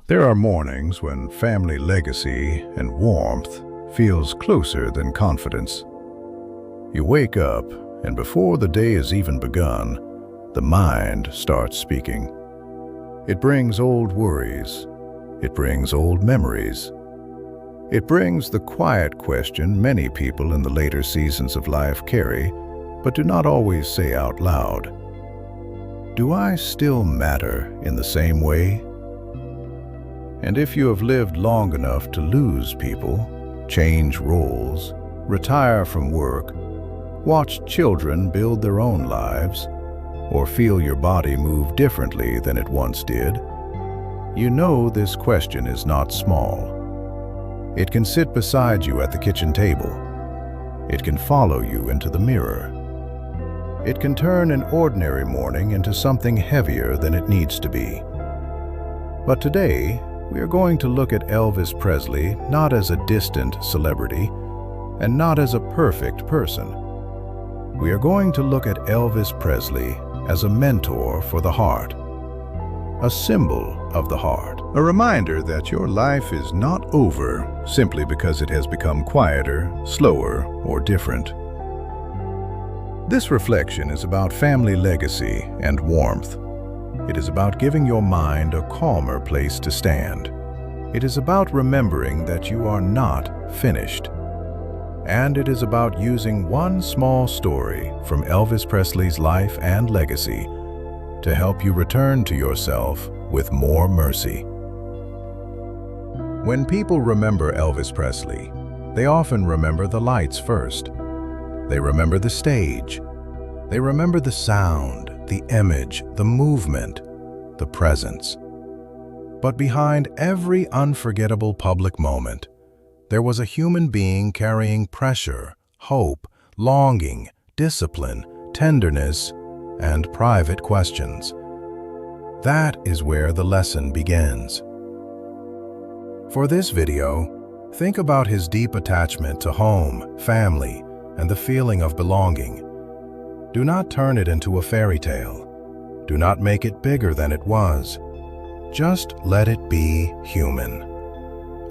There are mornings when family legacy and warmth feels closer than confidence. You wake up, and before the day has even begun, the mind starts speaking. It brings old worries. It brings old memories. It brings the quiet question many people in the later seasons of life carry, but do not always say out loud. Do I still matter in the same way? And if you have lived long enough to lose people, change roles, retire from work, watch children build their own lives, or feel your body move differently than it once did, you know this question is not small. It can sit beside you at the kitchen table. It can follow you into the mirror. It can turn an ordinary morning into something heavier than it needs to be. But today, we are going to look at Elvis Presley not as a distant celebrity and not as a perfect person. We are going to look at Elvis Presley as a mentor for the heart, a symbol of the heart, a reminder that your life is not over simply because it has become quieter, slower, or different. This reflection is about family legacy and warmth. It is about giving your mind a calmer place to stand. It is about remembering that you are not finished. And it is about using one small story from Elvis Presley's life and legacy to help you return to yourself with more mercy. When people remember Elvis Presley, they often remember the lights first. They remember the stage. They remember the sound, the image, the movement, the presence. But behind every unforgettable public moment, there was a human being carrying pressure, hope, longing, discipline, tenderness, and private questions. That is where the lesson begins. For this video, think about his deep attachment to home, family, and the feeling of belonging. Do not turn it into a fairy tale. Do not make it bigger than it was. Just let it be human.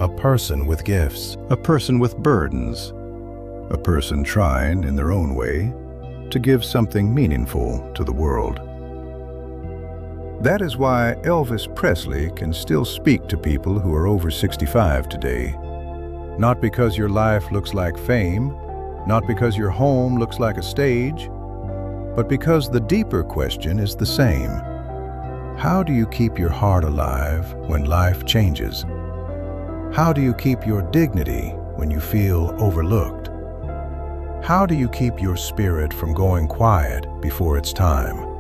A person with gifts, a person with burdens, a person trying, in their own way, to give something meaningful to the world. That is why Elvis Presley can still speak to people who are over 65 today. Not because your life looks like fame, not because your home looks like a stage, but because the deeper question is the same. How do you keep your heart alive when life changes? How do you keep your dignity when you feel overlooked? How do you keep your spirit from going quiet before it's time?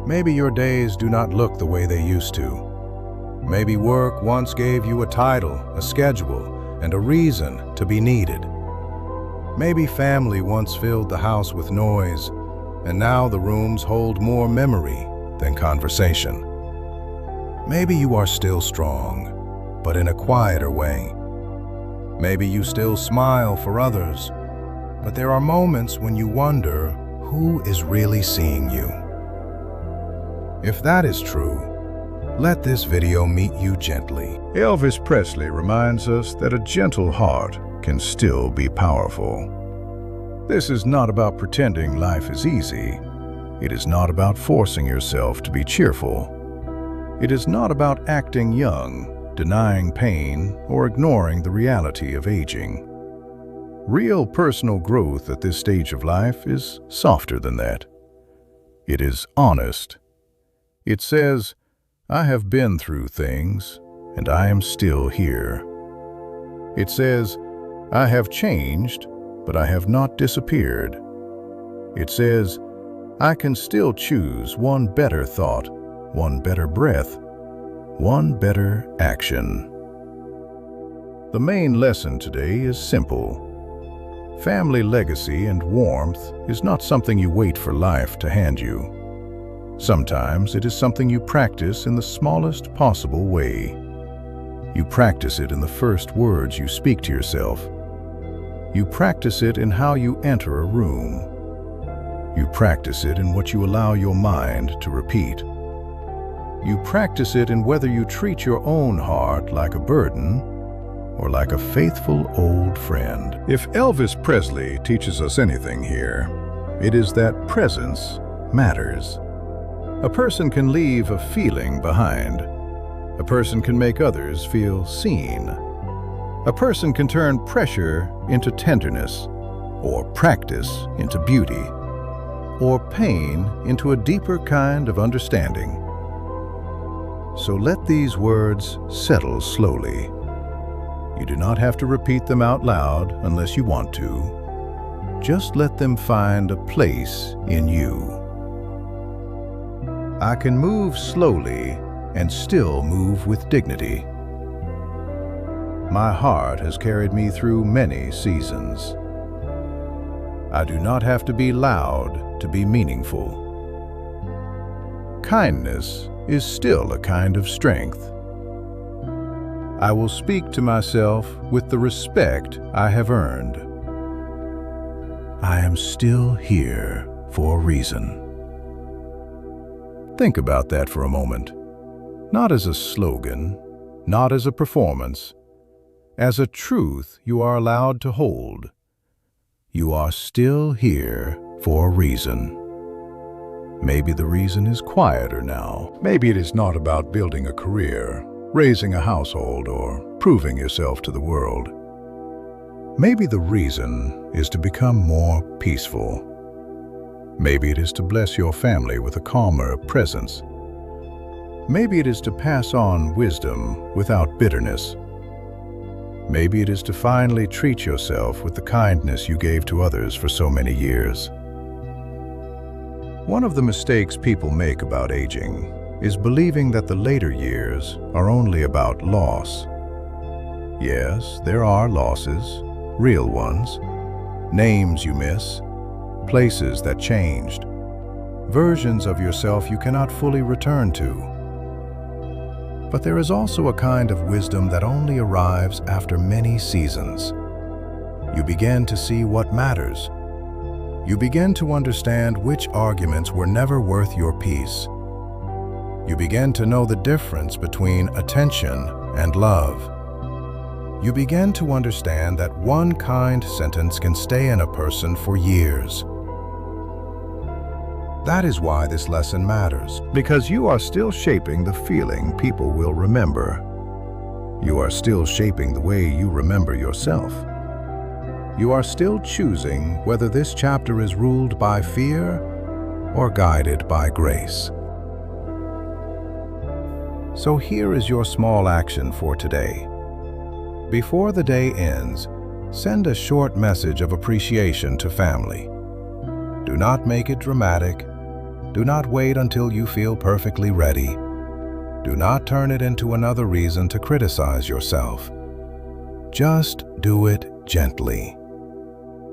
Maybe your days do not look the way they used to. Maybe work once gave you a title, a schedule, and a reason to be needed. Maybe family once filled the house with noise, and now the rooms hold more memory than conversation. Maybe you are still strong, but in a quieter way. Maybe you still smile for others, but there are moments when you wonder who is really seeing you. If that is true, let this video meet you gently. Elvis Presley reminds us that a gentle heart can still be powerful. This is not about pretending life is easy. It is not about forcing yourself to be cheerful. It is not about acting young, denying pain, or ignoring the reality of aging. Real personal growth at this stage of life is softer than that. It is honest. It says, I have been through things, and I am still here. It says, I have changed, but I have not disappeared. It says, I can still choose one better thought, one better breath, one better action. The main lesson today is simple. Family legacy and warmth is not something you wait for life to hand you. Sometimes it is something you practice in the smallest possible way. You practice it in the first words you speak to yourself. You practice it in how you enter a room. You practice it in what you allow your mind to repeat. You practice it in whether you treat your own heart like a burden or like a faithful old friend. If Elvis Presley teaches us anything here, it is that presence matters. A person can leave a feeling behind. A person can make others feel seen. A person can turn pressure into tenderness, or practice into beauty, or pain into a deeper kind of understanding. So let these words settle slowly. You do not have to repeat them out loud unless you want to. Just let them find a place in you. I can move slowly and still move with dignity. My heart has carried me through many seasons. I do not have to be loud to be meaningful. Kindness is still a kind of strength. I will speak to myself with the respect I have earned. I am still here for a reason. Think about that for a moment. Not as a slogan, not as a performance, as a truth you are allowed to hold. You are still here for a reason. Maybe the reason is quieter now. Maybe it is not about building a career, raising a household, or proving yourself to the world. Maybe the reason is to become more peaceful. Maybe it is to bless your family with a calmer presence. Maybe it is to pass on wisdom without bitterness. Maybe it is to finally treat yourself with the kindness you gave to others for so many years. One of the mistakes people make about aging is believing that the later years are only about loss. Yes, there are losses, real ones, names you miss, places that changed, versions of yourself you cannot fully return to. But there is also a kind of wisdom that only arrives after many seasons. You begin to see what matters. You begin to understand which arguments were never worth your peace. You begin to know the difference between attention and love. You begin to understand that one kind sentence can stay in a person for years. That is why this lesson matters, because you are still shaping the feeling people will remember. You are still shaping the way you remember yourself. You are still choosing whether this chapter is ruled by fear or guided by grace. So here is your small action for today. Before the day ends, send a short message of appreciation to family. Do not make it dramatic. Do not wait until you feel perfectly ready. Do not turn it into another reason to criticize yourself. Just do it gently.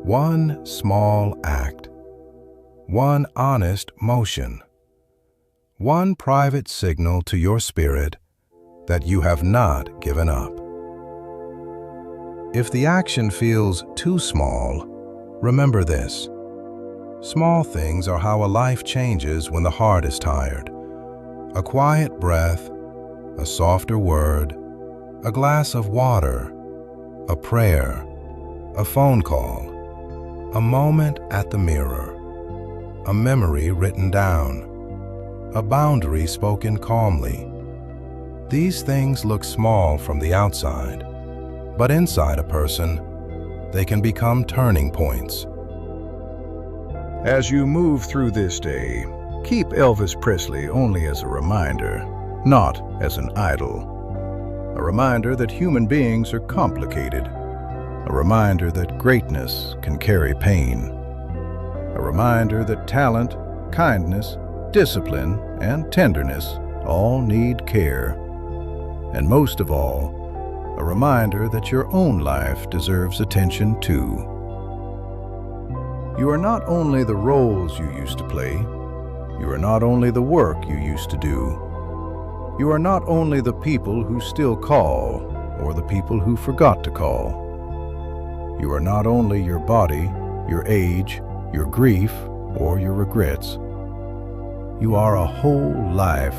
One small act. One honest motion. One private signal to your spirit that you have not given up. If the action feels too small, remember this. Small things are how a life changes when the heart is tired. A quiet breath, a softer word, a glass of water, a prayer, a phone call, a moment at the mirror, a memory written down, a boundary spoken calmly. These things look small from the outside, but inside a person, they can become turning points. As you move through this day, keep Elvis Presley only as a reminder, not as an idol. A reminder that human beings are complicated. A reminder that greatness can carry pain. A reminder that talent, kindness, discipline, and tenderness all need care. And most of all, a reminder that your own life deserves attention too. You are not only the roles you used to play. You are not only the work you used to do. You are not only the people who still call or the people who forgot to call. You are not only your body, your age, your grief, or your regrets. You are a whole life,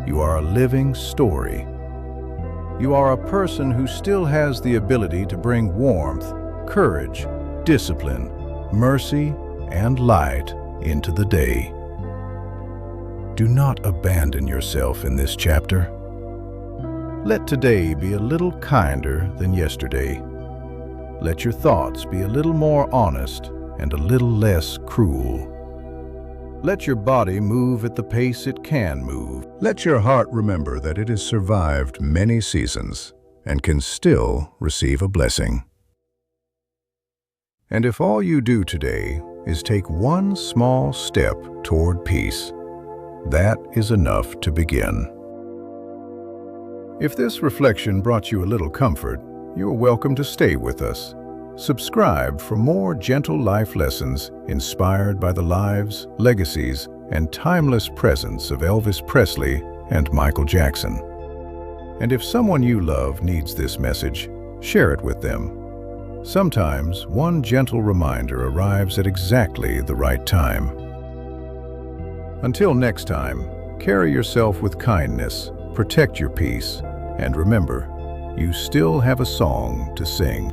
You are a living story. You are a person who still has the ability to bring warmth, courage, discipline, mercy, and light into the day. Do not abandon yourself in this chapter. Let today be a little kinder than yesterday. Let your thoughts be a little more honest and a little less cruel. Let your body move at the pace it can move. Let your heart remember that it has survived many seasons and can still receive a blessing. And if all you do today is take one small step toward peace, that is enough to begin. If this reflection brought you a little comfort, you are welcome to stay with us. Subscribe for more gentle life lessons inspired by the lives, legacies, and timeless presence of Elvis Presley and Michael Jackson. And if someone you love needs this message, share it with them. Sometimes one gentle reminder arrives at exactly the right time. Until next time, carry yourself with kindness, protect your peace, and remember, you still have a song to sing.